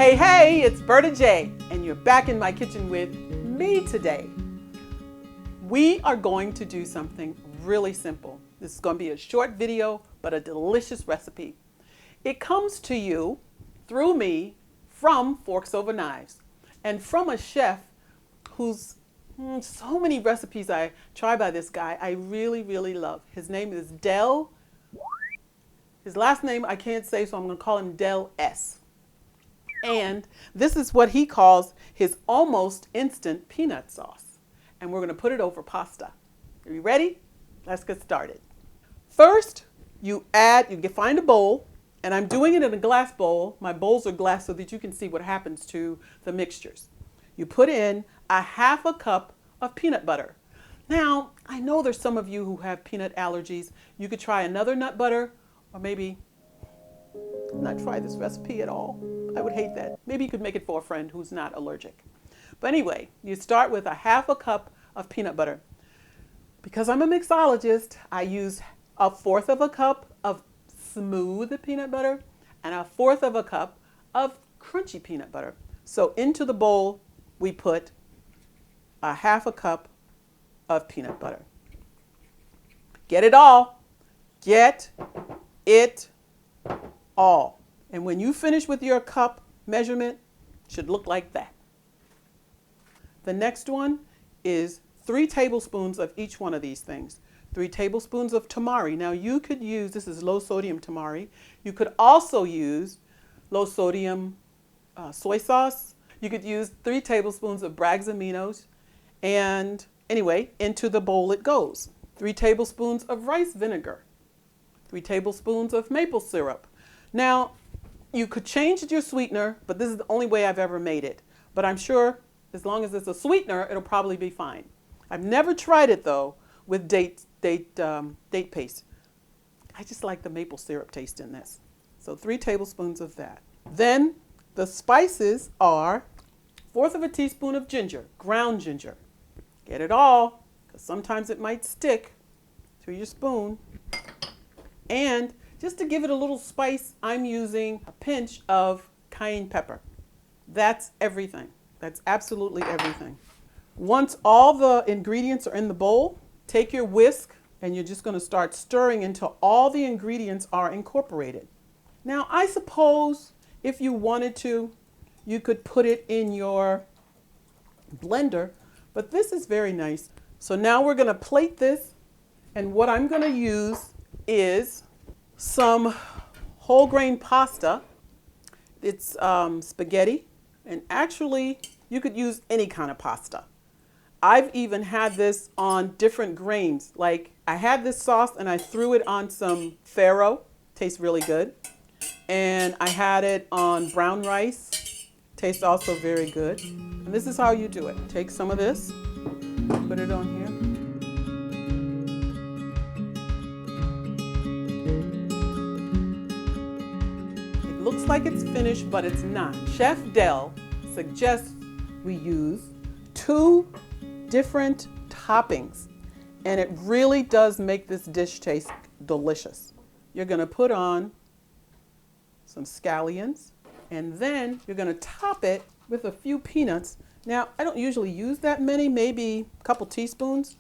Hey, hey, it's Berta J, and you're back in my kitchen with me today. We are going to do something really simple. This is going to be a short video, but a delicious recipe. It comes to you through me from Forks Over Knives and from a chef whose so many recipes I try by this guy I really, really love. His name is Del. His last name I can't say, so I'm going to call him Del S. And this is what he calls his almost instant peanut sauce. And we're going to put it over pasta. Are you ready? Let's get started. First, you find a bowl, and I'm doing it in a glass bowl. My bowls are glass so that you can see what happens to the mixtures. You put in a half a cup of peanut butter. Now, I know there's some of you who have peanut allergies. You could try another nut butter, or maybe not try this recipe at all. I would hate that. Maybe you could make it for a friend who's not allergic. But anyway, you start with a half a cup of peanut butter. Because I'm a mixologist, I use a fourth of a cup of smooth peanut butter and a fourth of a cup of crunchy peanut butter. So into the bowl, we put a half a cup of peanut butter. Get it all. Get it all. And when you finish with your cup measurement, it should look like that. The next one is 3 tablespoons of each one of these things. 3 tablespoons of tamari. Now you could use, this is low sodium tamari. You could also use low sodium soy sauce. You could use 3 tablespoons of Bragg's aminos. And anyway, into the bowl it goes. 3 tablespoons of rice vinegar. 3 tablespoons of maple syrup. Now, you could change your sweetener, but this is the only way I've ever made it. But I'm sure as long as it's a sweetener, it'll probably be fine. I've never tried it though with date paste. I just like the maple syrup taste in this. So 3 tablespoons of that. Then the spices are 1/4 of a teaspoon of ginger, ground ginger. Get it all, because sometimes it might stick to your spoon. And just to give it a little spice, I'm using a pinch of cayenne pepper. That's everything. That's absolutely everything. Once all the ingredients are in the bowl, take your whisk and you're just going to start stirring until all the ingredients are incorporated. Now, I suppose if you wanted to, you could put it in your blender, but this is very nice. So now we're going to plate this, and what I'm going to use is some whole grain pasta. It's spaghetti, and actually you could use any kind of pasta. I've even had this on different grains. Like I had this sauce and I threw it on some farro. Tastes really good. And I had it on brown rice. Tastes also very good. And this is how you do it. Take some of this, put it on here. Looks like it's finished, but it's not. Chef Del suggests we use 2 different toppings, and it really does make this dish taste delicious. You're going to put on some scallions, and then you're going to top it with a few peanuts. Now, I don't usually use that many, maybe a couple teaspoons.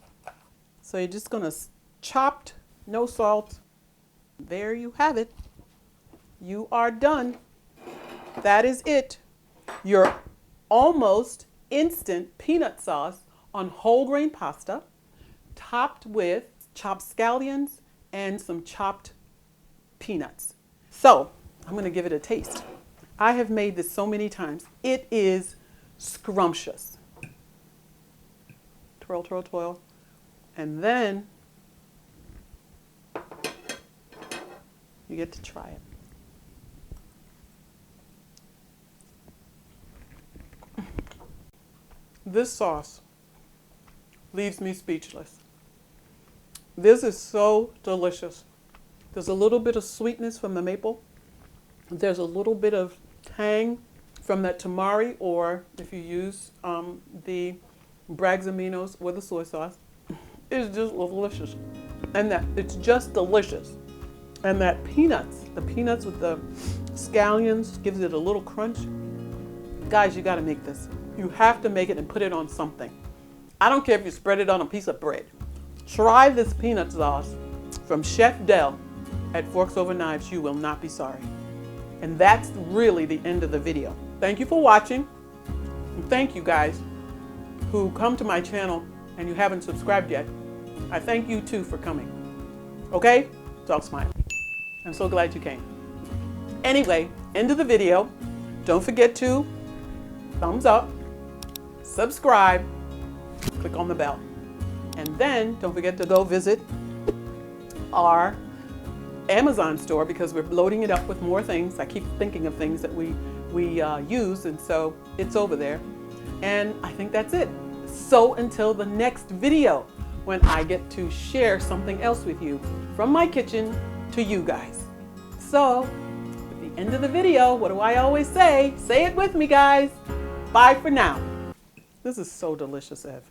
So you're just going to chopped, no salt. There you have it. You are done. That is it. Your almost instant peanut sauce on whole grain pasta, topped with chopped scallions and some chopped peanuts. So I'm going to give it a taste. I have made this so many times. It is scrumptious. Twirl, twirl, twirl. And then you get to try it. This sauce leaves me speechless. This is so delicious. There's a little bit of sweetness from the maple. There's a little bit of tang from that tamari, or if you use the Bragg's aminos with the soy sauce. It's just delicious. And that it's just delicious. And that peanuts, the peanuts with the scallions gives it a little crunch. Guys, you got to make this. You have to make it and put it on something. I don't care if you spread it on a piece of bread. Try this peanut sauce from Chef Del at Forks Over Knives. You will not be sorry. And that's really the end of the video. Thank you for watching. And thank you guys who come to my channel and you haven't subscribed yet. I thank you too for coming. Okay? Dog smile. I'm so glad you came. Anyway, end of the video. Don't forget to thumbs up, subscribe, click on the bell. And then don't forget to go visit our Amazon store because we're loading it up with more things. I keep thinking of things that we use, and so it's over there. And I think that's it. So until the next video, when I get to share something else with you from my kitchen to you guys. So at the end of the video, what do I always say? Say it with me, guys. Bye for now. This is so delicious, Ev.